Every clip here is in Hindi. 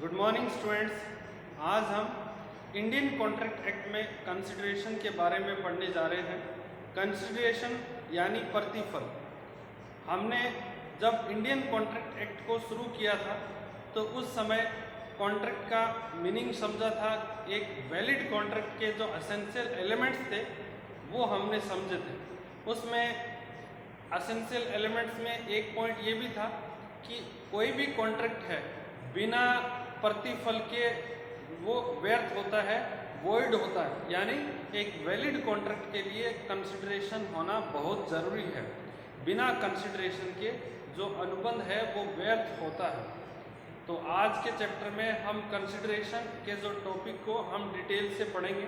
Good morning students. आज हम इंडियन कॉन्ट्रैक्ट एक्ट में कंसिडरेशन के बारे में पढ़ने जा रहे हैं। कंसिडरेशन यानी प्रतिफल। हमने जब इंडियन कॉन्ट्रैक्ट एक्ट को शुरू किया था तो उस समय कॉन्ट्रैक्ट का मीनिंग समझा था। एक वैलिड कॉन्ट्रैक्ट के जो एसेंशियल एलिमेंट्स थे वो हमने समझे थे। उसमें एसेंशियल एलिमेंट्स में एक पॉइंट ये भी था कि कोई भी कॉन्ट्रैक्ट है बिना प्रतिफल के वो व्यर्थ होता है, वॉइड होता है। यानी एक वैलिड कॉन्ट्रैक्ट के लिए कंसिडरेशन होना बहुत ज़रूरी है। बिना कंसिडरेशन के जो अनुबंध है वो व्यर्थ होता है। तो आज के चैप्टर में हम कंसिडरेशन के जो टॉपिक को हम डिटेल से पढ़ेंगे।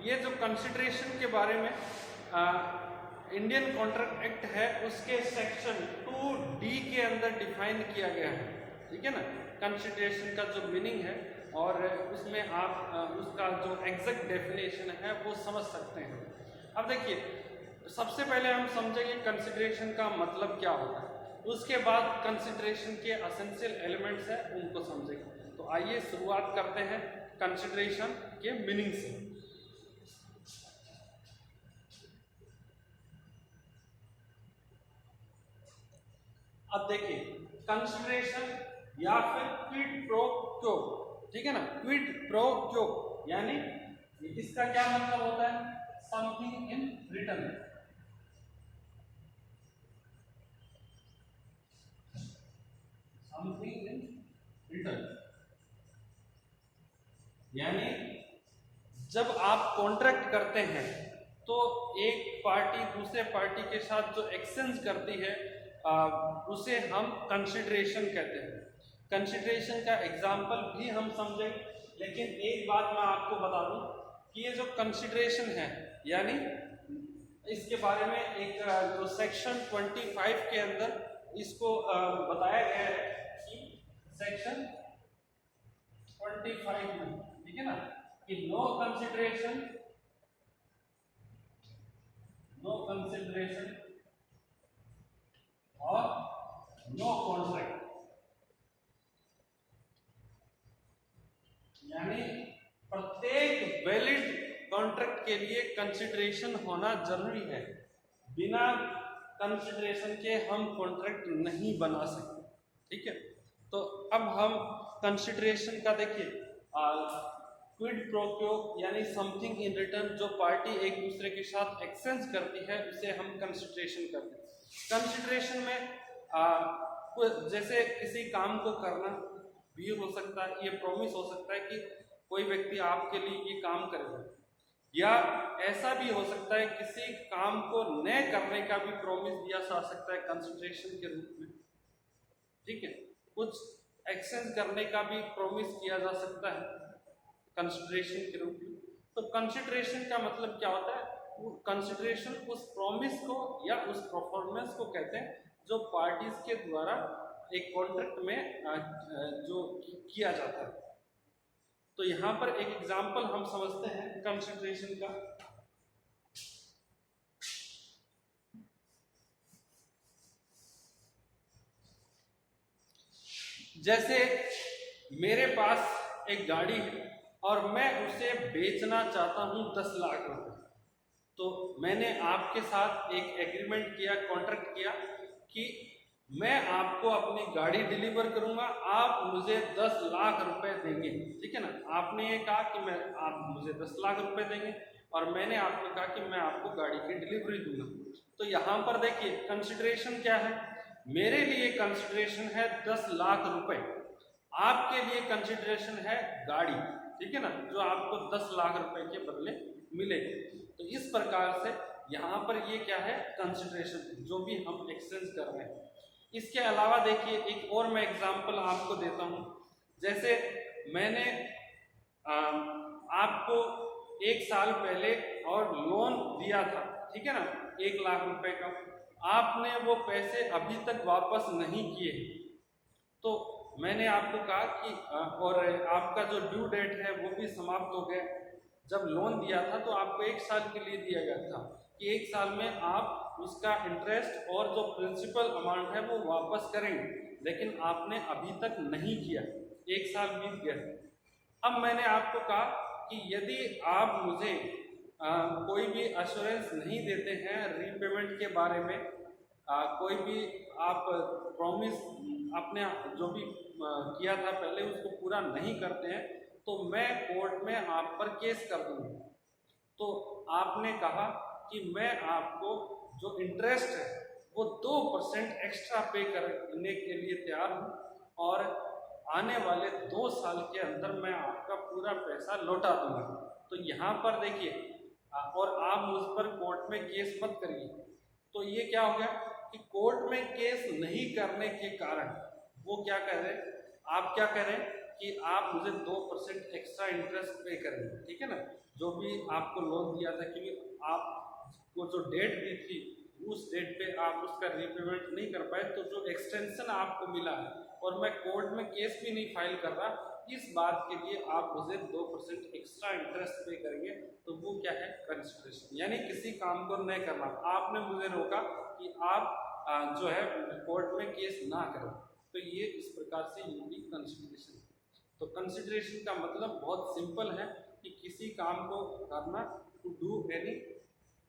ये जो कंसिडरेशन के बारे में इंडियन कॉन्ट्रैक्ट एक्ट है उसके सेक्शन 2D के अंदर डिफाइन किया गया है। ठीक है ना, कंसिडरेशन का जो मीनिंग है और उसमें आप उसका जो एग्जैक्ट डेफिनेशन है वो समझ सकते हैं। अब देखिए, सबसे पहले हम समझेंगे कंसिडरेशन का मतलब क्या होता है, उसके बाद कंसिडरेशन के एसेंशियल एलिमेंट्स हैं उनको समझेंगे। तो आइए शुरुआत करते हैं कंसिडरेशन के मीनिंग से। अब देखिए, कंसिडरेशन या फिर क्विड प्रो क्यो, ठीक है ना, क्विड प्रो क्यो यानी इसका क्या मतलब होता है? Something in return. Something in return यानी जब आप कॉन्ट्रैक्ट करते हैं तो एक पार्टी दूसरे पार्टी के साथ जो एक्सचेंज करती है उसे हम कंसिडरेशन कहते हैं। कंसिडरेशन का एग्जाम्पल भी हम समझें, लेकिन एक बात मैं आपको बता दूं कि ये जो कंसिडरेशन है यानी इसके बारे में एक जो सेक्शन 25 के अंदर इसको बताया गया है कि सेक्शन 25 में, ठीक है ना, कि नो कंसिडरेशन और नो कॉन्ट्रैक्ट, यानी प्रत्येक वैलिड कॉन्ट्रैक्ट के लिए कंसिडरेशन होना जरूरी है। बिना कंसिडरेशन के हम कॉन्ट्रैक्ट नहीं बना सकते। ठीक है, तो अब हम कंसिडरेशन का देखिए, क्विड प्रो क्यो यानी समथिंग इन रिटर्न, जो पार्टी एक दूसरे के साथ एक्सचेंज करती है उसे हम कंसिडरेशन करते हैं। कंसिडरेशन में जैसे किसी काम को करना भी हो सकता है, ये प्रॉमिस हो सकता है कि कोई व्यक्ति आपके लिए ये काम करेगा, या ऐसा भी हो सकता है किसी काम को न करने का भी प्रॉमिस दिया जा सकता है कंसिडरेशन के रूप में। ठीक है, कुछ एक्सचेंज करने का भी प्रॉमिस किया जा सकता है कंसिडरेशन के रूप में। तो कंसिडरेशन का मतलब क्या होता है? वो कंसिडरेशन उस प्रॉमिस को या उस परफॉर्मेंस को कहते हैं जो पार्टीज के द्वारा एक कॉन्ट्रैक्ट में जो किया जाता है। तो यहां पर एक एग्जांपल हम समझते हैं कंसिडरेशन का। जैसे मेरे पास एक गाड़ी है और मैं उसे बेचना चाहता हूं 10 लाख रुपए। तो मैंने आपके साथ एक एग्रीमेंट किया, कॉन्ट्रैक्ट किया कि मैं आपको अपनी गाड़ी डिलीवर करूंगा, आप मुझे 10 लाख रुपए देंगे। ठीक है ना, आपने ये कहा कि आप मुझे 10 लाख रुपए देंगे और मैंने आपको कहा कि मैं आपको गाड़ी की डिलीवरी दूंगा। तो यहाँ पर देखिए कंसिडरेशन क्या है? मेरे लिए कंसिडरेशन है 10 लाख रुपए, आपके लिए कंसिडरेशन है गाड़ी। ठीक है ना, जो आपको 10 लाख रुपए के बदले मिलेगी। तो इस प्रकार से यहाँ पर ये क्या है? कंसिडरेशन, जो भी हम एक्सचेंज कर रहे हैं। इसके अलावा देखिए एक और मैं एग्जांपल आपको देता हूँ। जैसे मैंने आपको 1 साल पहले और लोन दिया था, ठीक है ना, 1 लाख रुपए का, आपने वो पैसे अभी तक वापस नहीं किए। तो मैंने आपको कहा कि और आपका जो ड्यू डेट है वो भी समाप्त हो गया। जब लोन दिया था तो आपको 1 साल के लिए दिया गया था कि 1 साल में आप उसका इंटरेस्ट और जो प्रिंसिपल अमाउंट है वो वापस करेंगे, लेकिन आपने अभी तक नहीं किया। 1 साल बीत गया। अब मैंने आपको कहा कि यदि आप मुझे कोई भी अश्योरेंस नहीं देते हैं रीपेमेंट के बारे में, कोई भी आप प्रॉमिस आपने जो भी किया था पहले उसको पूरा नहीं करते हैं, तो मैं कोर्ट में आप पर केस कर दूंगा। तो आपने कहा कि मैं आपको जो इंटरेस्ट है वो 2% एक्स्ट्रा पे करने के लिए तैयार हूँ, और आने वाले 2 साल के अंदर मैं आपका पूरा पैसा लौटा दूंगा। तो यहाँ पर देखिए, और आप मुझ पर कोर्ट में केस मत करिए। तो ये क्या हो गया कि कोर्ट में केस नहीं करने के कारण वो क्या कह रहे हैं, आप क्या कह रहे हैं कि आप मुझे 2% एक्स्ट्रा इंटरेस्ट पे करेंगे, ठीक है ना। जो भी आपको लोन दिया था, क्योंकि आपको जो डेट दी थी उस डेट पे आप उसका रीपेमेंट नहीं कर पाए, तो जो एक्सटेंशन आपको मिला है और मैं कोर्ट में केस भी नहीं फाइल कर रहा, इस बात के लिए आप मुझे 2% एक्स्ट्रा इंटरेस्ट पे करेंगे। तो वो क्या है, कंसिडरेशन, यानी किसी काम को नहीं करना। आपने मुझे रोका कि आप जो है कोर्ट में केस ना करें, तो ये इस प्रकार से यूनिक कंसिडरेशन। तो कंसिडरेशन का मतलब बहुत सिंपल है कि किसी काम को करना, टू डू एनी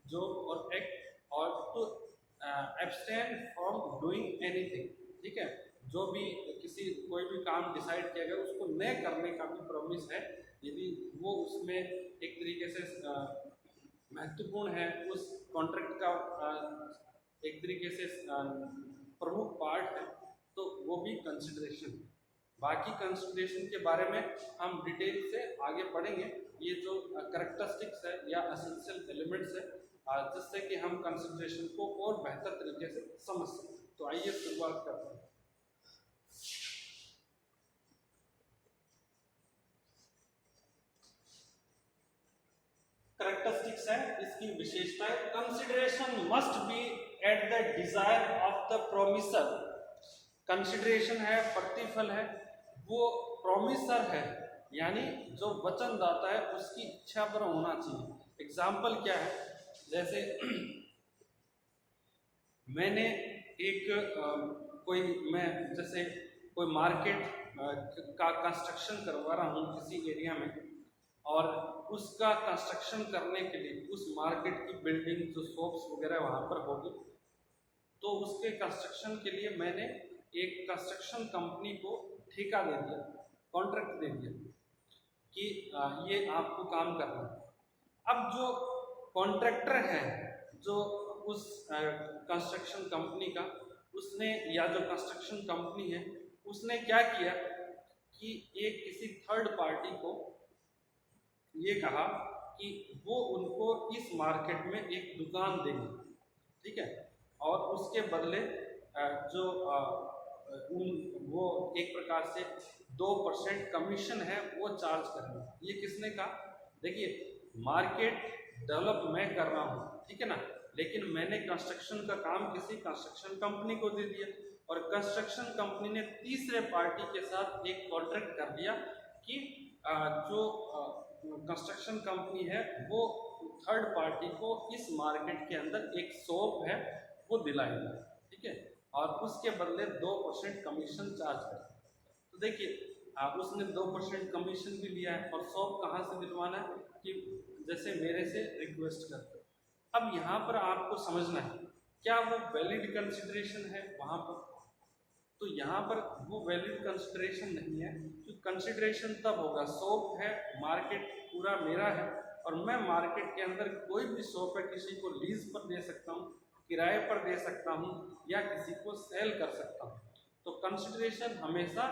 जॉब और एक्ट, और to abstain from doing anything, ठीक है। जो भी कोई भी काम डिसाइड किया गया उसको न करने का भी प्रॉमिस है, यदि वो उसमें एक तरीके से महत्वपूर्ण है, उस कॉन्ट्रैक्ट का एक तरीके से प्रमुख पार्ट है, तो वो भी कंसिडरेशन है। बाकी कंसिडरेशन के बारे में हम डिटेल से आगे पढ़ेंगे। ये जो कैरेक्टरिस्टिक्स है या एसेंशियल एलिमेंट्स है, जिससे कि हम कंसिडरेशन को और बेहतर तरीके से समझ सकें। तो आइए शुरुआत करते हैं। कैरेक्टरिस्टिक्स है, इसकी विशेषताएं। Consideration must be at the desire of the promisor. Consideration है, प्रतिफल है, वो प्रोमिसर है, यानी जो वचनदाता है उसकी इच्छा पर होना चाहिए। एग्जाम्पल क्या है, जैसे मैंने मैं जैसे कोई मार्केट का कंस्ट्रक्शन करवा रहा हूँ किसी एरिया में, और उसका कंस्ट्रक्शन करने के लिए उस मार्केट की बिल्डिंग जो शॉप्स वगैरह वहाँ पर होगी, तो उसके कंस्ट्रक्शन के लिए मैंने एक कंस्ट्रक्शन कंपनी को ठेका दे दिया, कॉन्ट्रैक्ट दे दिया कि ये आपको काम करना है। अब जो कॉन्ट्रैक्टर है, जो उस कंस्ट्रक्शन कंपनी का, उसने या जो कंस्ट्रक्शन कंपनी है उसने क्या किया कि एक किसी थर्ड पार्टी को ये कहा कि वो उनको इस मार्केट में एक दुकान देंगे, ठीक है, और उसके बदले वो एक प्रकार से 2% कमीशन है वो चार्ज करेंगे। ये किसने कहा? देखिए, मार्केट डेवलप मैं कर रहा हूँ, ठीक है ना, लेकिन मैंने कंस्ट्रक्शन का काम किसी कंस्ट्रक्शन कंपनी को दे दिया, और कंस्ट्रक्शन कंपनी ने तीसरे पार्टी के साथ एक कॉन्ट्रैक्ट कर दिया कि जो कंस्ट्रक्शन कंपनी है वो थर्ड पार्टी को इस मार्केट के अंदर एक शॉप है वो दिलाएगा, ठीक है, और उसके बदले 2% कमीशन चार्ज करेगा। तो देखिए, उसने 2% कमीशन भी लिया है, और शॉप कहाँ से दिलवाना है कि जैसे मेरे से रिक्वेस्ट करते। अब यहाँ पर आपको समझना है, क्या वो वैलिड कंसिडरेशन है वहाँ पर? तो यहाँ पर वो वैलिड कंसिडरेशन नहीं है, क्योंकि कंसिडरेशन तब होगा, शॉप है, मार्केट पूरा मेरा है, और मैं मार्केट के अंदर कोई भी शॉप है किसी को लीज पर दे सकता हूँ, किराए पर दे सकता हूँ, या किसी को सेल कर सकता हूँ। तो कंसिडरेशन हमेशा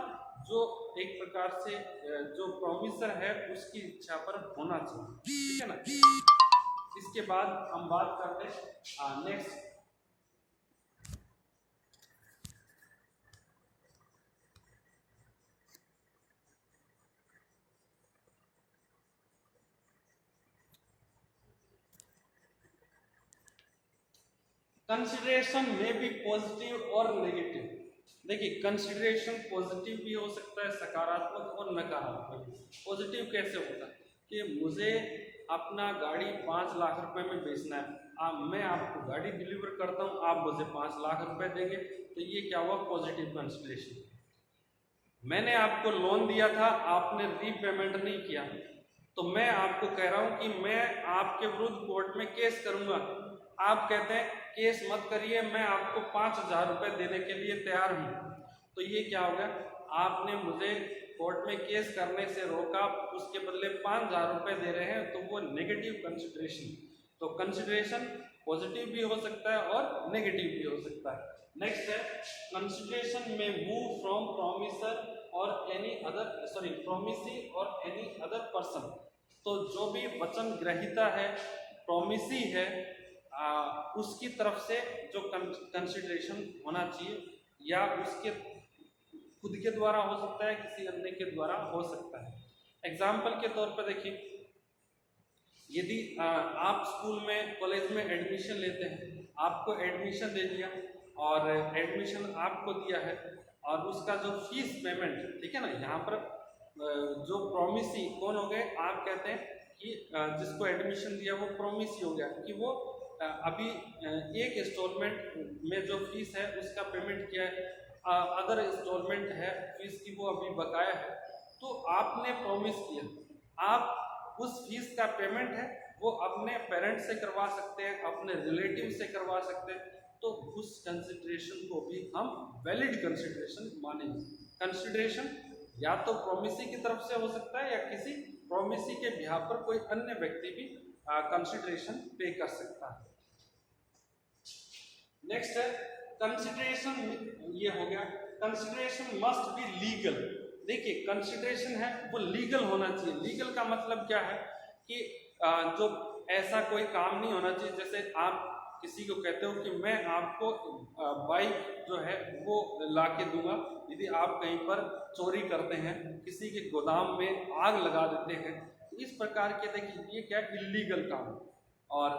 जो एक प्रकार से जो प्रोमिसर है उसकी इच्छा पर होना चाहिए, ठीक है ना। इसके बाद हम बात करते हैं नेक्स्ट। कंसिडरेशन में भी पॉजिटिव और नेगेटिव। देखिए, कंसिडरेशन पॉजिटिव भी हो सकता है, सकारात्मक और नकारात्मक। पॉजिटिव कैसे होता है कि मुझे अपना गाड़ी 5 लाख रुपए में बेचना है, मैं आपको गाड़ी डिलीवर करता हूं, आप मुझे 5 लाख रुपए देंगे, तो ये क्या हुआ? Positive consideration. मैंने आपको लोन दिया था, आपने रीपेमेंट नहीं किया, तो मैं आपको कह रहा हूं कि मैं आपके विरुद्ध कोर्ट में केस करूंगा। आप कहते हैं केस मत करिए, मैं आपको 5,000 रुपये देने के लिए तैयार हूं। तो ये क्या होगा, आपने मुझे कोर्ट में केस करने से रोका, उसके बदले 5,000 रुपये दे रहे हैं, तो वो नेगेटिव कंसिडरेशन। तो कंसिडरेशन पॉजिटिव भी हो सकता है और नेगेटिव भी हो सकता है। नेक्स्ट है कंसिडरेशन में मूव फ्रॉम प्रोमिसर और एनी अदर प्रोमिसी और एनी अदर पर्सन। तो जो भी वचन ग्रहीता है, प्रोमिसी है, उसकी तरफ से जो कंसिडरेशन होना चाहिए, या उसके खुद के द्वारा हो सकता है, किसी अन्य के द्वारा हो सकता है। एग्जाम्पल के तौर पर देखिए, यदि आप स्कूल में कॉलेज में एडमिशन लेते हैं, आपको एडमिशन दे दिया और एडमिशन आपको दिया है, और उसका जो फीस पेमेंट, ठीक है ना, यहाँ पर जो प्रोमिसी कौन हो गए, आप कहते हैं कि जिसको एडमिशन दिया वो प्रोमिसी हो गया कि वो अभी एक इंस्टॉलमेंट में जो फीस है उसका पेमेंट किया है, अदर इंस्टॉलमेंट है फीस की वो अभी बकाया है, तो आपने प्रॉमिस किया, आप उस फीस का पेमेंट है वो अपने पेरेंट्स से करवा सकते हैं, अपने रिलेटिव से करवा सकते हैं, तो उस कंसिडरेशन को भी हम वैलिड कंसिडरेशन मानेंगे। कंसिडरेशन या तो प्रोमिसी की तरफ से हो सकता है, या किसी प्रोमिसी के बिहाफ पर कोई अन्य व्यक्ति भी कंसिडरेशन पे कर सकता है। नेक्स्ट है कंसिडरेशन, ये हो गया। Consideration must be legal. देखिए कंसिडरेशन है वो लीगल होना चाहिए। लीगल का मतलब क्या है कि जो ऐसा कोई काम नहीं होना चाहिए, जैसे आप किसी को कहते हो कि मैं आपको बाइक जो है वो ला के दूंगा, यदि आप कहीं पर चोरी करते हैं, किसी के गोदाम में आग लगा देते हैं, तो इस प्रकार के देखिए ये क्या इलीगल काम। और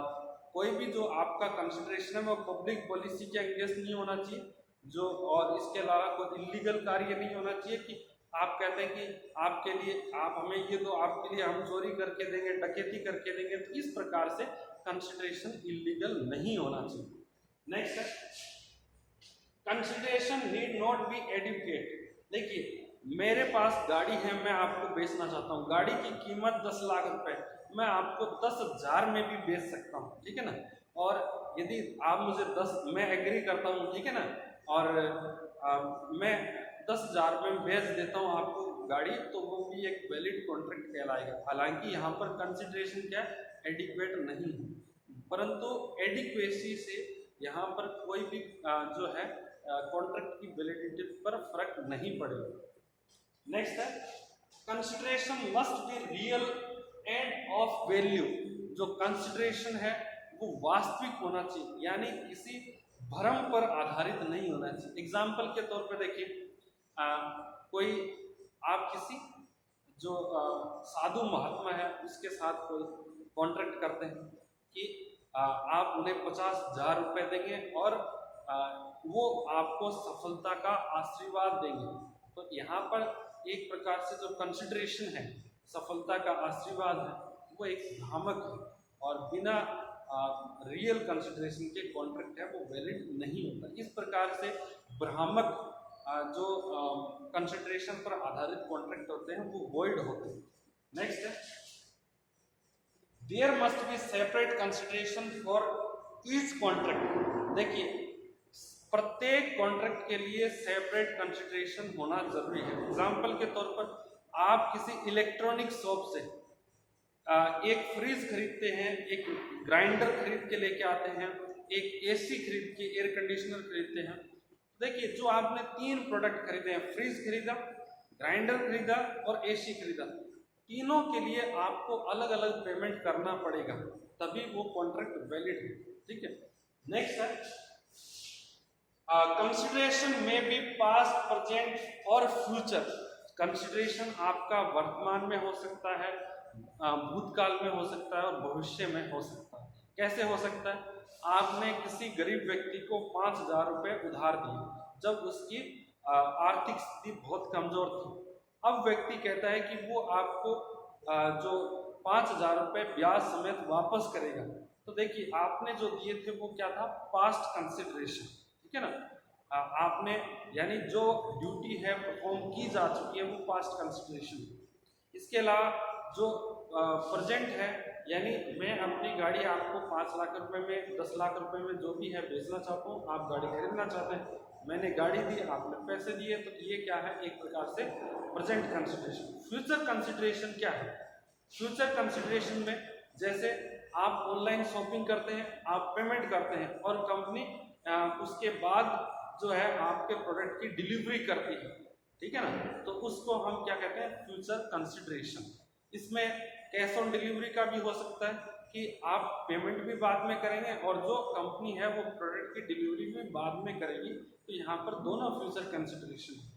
कोई भी जो आपका कंसिडरेशन है वो पब्लिक पॉलिसी के अगेंस्ट नहीं होना चाहिए, जो और इसके अलावा कोई इलीगल कार्य नहीं होना चाहिए कि आप कहते हैं कि आपके लिए आप हमें ये दो, आपके लिए हम चोरी करके देंगे, डकैती करके देंगे, तो इस प्रकार से कंसिडरेशन इलीगल नहीं होना चाहिए। नेक्स्ट है consideration need not be adequate. देखिए मेरे पास गाड़ी है, मैं आपको बेचना चाहता हूँ, गाड़ी की कीमत 10 लाख रुपए, मैं आपको 10,000 में भी बेच सकता हूँ, ठीक है ना। और यदि आप मुझे मैं एग्री करता हूँ, ठीक है ना, और मैं 10,000 में बेच देता हूँ आपको गाड़ी, तो वो भी एक वैलिड कॉन्ट्रैक्ट कहलाएगा। हालांकि यहाँ पर कंसिडरेशन क्या एडिक्वेट नहीं है, परंतु एडिक्वेसी से यहाँ पर कोई भी जो है कॉन्ट्रैक्ट की वैलिडिटी पर फर्क नहीं पड़ेगा। नेक्स्ट है consideration must be real end of value. जो कंसिडरेशन है वो वास्तविक होना चाहिए, यानी किसी भ्रम पर आधारित नहीं होना चाहिए। एग्जाम्पल के तौर पर देखिए, कोई आप किसी जो साधु महात्मा है उसके साथ कोई कॉन्ट्रैक्ट करते हैं कि आप उन्हें 50,000 रुपये देंगे और वो आपको सफलता का आशीर्वाद देंगे। तो यहाँ पर एक प्रकार से जो कंसिडरेशन है, सफलता का आशीर्वाद है, वो एक भ्रामक है और बिना रियल कंसिडरेशन के कॉन्ट्रैक्ट है वो वैलिड नहीं होता। इस प्रकार से भ्रामक जो कंसिडरेशन पर आधारित कॉन्ट्रैक्ट होते हैं वो वॉइड होते हैं। नेक्स्ट है there must be separate consideration for each contract. देखिए प्रत्येक कॉन्ट्रैक्ट के लिए सेपरेट कंसिडरेशन होना जरूरी है। एग्जाम्पल के तौर पर आप किसी इलेक्ट्रॉनिक शॉप से एक फ्रिज खरीदते हैं, एक ग्राइंडर खरीद के लेके आते हैं, एक एसी खरीद के, एयर कंडीशनर खरीदते हैं। देखिए जो आपने 3 प्रोडक्ट खरीदे हैं, फ्रिज खरीदा, ग्राइंडर खरीदा और एसी खरीदा, तीनों के लिए आपको अलग अलग पेमेंट करना पड़ेगा, तभी वो कॉन्ट्रैक्ट वैलिड है, ठीक है। नेक्स्ट है कंसिडरेशन में बी पास्ट, प्रेजेंट और फ्यूचर। कंसिडरेशन आपका वर्तमान में हो सकता है, भूतकाल में हो सकता है और भविष्य में हो सकता है। कैसे हो सकता है? आपने किसी गरीब व्यक्ति को 5,000 रुपये उधार दिए जब उसकी आर्थिक स्थिति बहुत कमजोर थी। अब व्यक्ति कहता है कि वो आपको जो 5,000 रुपये ब्याज समेत वापस करेगा। तो देखिए आपने जो दिए थे वो क्या था? पास्ट कंसिडरेशन, ठीक है ना। आपने यानी जो ड्यूटी है परफॉर्म की जा चुकी है वो पास्ट कंसिडरेशन। इसके अलावा जो प्रेजेंट है, यानी मैं अपनी गाड़ी आपको 5 लाख रुपए में, 10 लाख रुपए में जो भी है बेचना चाहता हूँ, आप गाड़ी खरीदना चाहते हैं, मैंने गाड़ी दी, आपने पैसे दिए, तो ये क्या है, एक प्रकार से प्रेजेंट कंसिडरेशन। फ्यूचर कंसिडरेशन क्या है? फ्यूचर कंसिडरेशन में जैसे आप ऑनलाइन शॉपिंग करते हैं, आप पेमेंट करते हैं और कंपनी उसके बाद जो है आपके प्रोडक्ट की डिलीवरी करती है, ठीक है ना, तो उसको हम क्या कहते हैं, फ्यूचर कंसिडरेशन। इसमें कैश ऑन डिलीवरी का भी हो सकता है कि आप पेमेंट भी बाद में करेंगे और जो कंपनी है वो प्रोडक्ट की डिलीवरी भी बाद में करेगी, तो यहाँ पर दोनों फ्यूचर कंसिडरेशन है।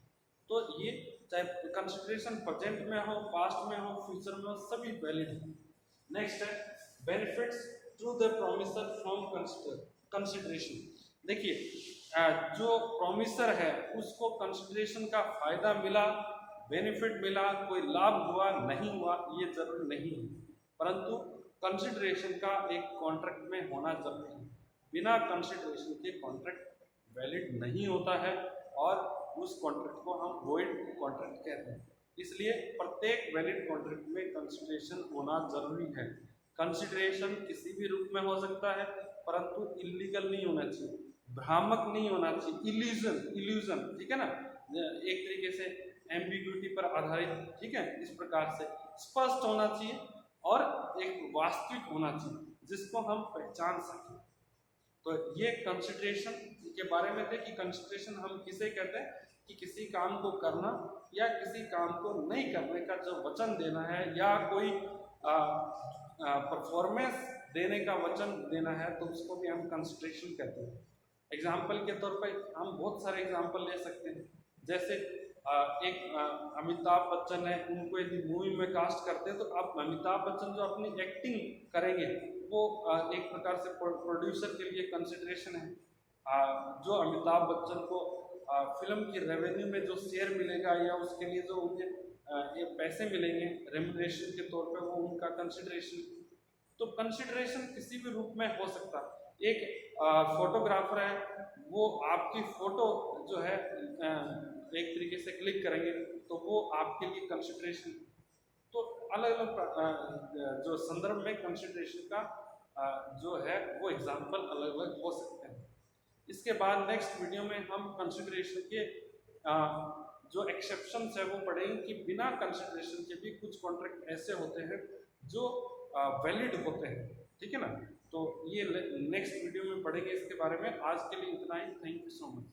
तो ये चाहे कंसिडरेशन प्रेजेंट में हो, पास्ट में हो, फ्यूचर में हो, सभी वैलिड है। नेक्स्ट है benefits to the promisor from consideration. देखिए जो प्रोमिसर है उसको कंसिडरेशन का फायदा मिला, बेनिफिट मिला, कोई लाभ हुआ नहीं हुआ ये जरूरी नहीं है, परंतु कंसिडरेशन का एक कॉन्ट्रैक्ट में होना जरूरी है। बिना कंसिडरेशन के कॉन्ट्रैक्ट वैलिड नहीं होता है और उस कॉन्ट्रैक्ट को हम वॉइड कॉन्ट्रैक्ट कहते हैं। इसलिए प्रत्येक वैलिड कॉन्ट्रैक्ट में कंसिडरेशन होना जरूरी है। कंसिडरेशन किसी भी रूप में हो सकता है, परंतु इलीगल नहीं होना चाहिए, भ्रामक नहीं होना चाहिए, इल्यूजन, ठीक है ना, एक तरीके से एम्बिग्यूटी पर आधारित, ठीक है, इस प्रकार से स्पष्ट होना चाहिए और एक वास्तविक होना चाहिए जिसको हम पहचान सकें। तो ये कंसिडरेशन के बारे में थे कि कंसिडरेशन हम किसे कहते हैं कि किसी काम को करना या किसी काम को नहीं करने का जो वचन देना है या कोई परफॉर्मेंस देने का वचन देना है, तो उसको भी हम कंसिडरेशन कहते हैं। एग्जाम्पल के तौर पर हम बहुत सारे एग्जाम्पल ले सकते हैं, जैसे एक अमिताभ बच्चन है, उनको यदि मूवी में कास्ट करते हैं तो आप अमिताभ बच्चन जो अपनी एक्टिंग करेंगे वो एक प्रकार से प्रोड्यूसर के लिए कंसिडरेशन है। जो अमिताभ बच्चन को फिल्म की रेवेन्यू में जो शेयर मिलेगा या उसके लिए जो उन्हें ये पैसे मिलेंगे रेम्युनरेशन के तौर पे, वो उनका कंसिडरेशन। तो कंसिडरेशन किसी भी रूप में हो सकता है। एक फोटोग्राफर है, वो आपकी फोटो जो है एक तरीके से क्लिक करेंगे तो वो आपके लिए कंसिडरेशन। तो अलग अलग जो संदर्भ में कंसिडरेशन का जो है वो एग्जाम्पल अलग अलग हो सकते हैं। इसके बाद नेक्स्ट वीडियो में हम कंसिडरेशन के जो एक्सेप्शंस है वो पढ़ेंगे कि बिना कंसिडरेशन के भी कुछ कॉन्ट्रैक्ट ऐसे होते हैं जो वैलिड होते हैं, ठीक है ना। तो ये नेक्स्ट वीडियो में पढ़ेंगे इसके बारे में। आज के लिए इतना ही। Thank you so much.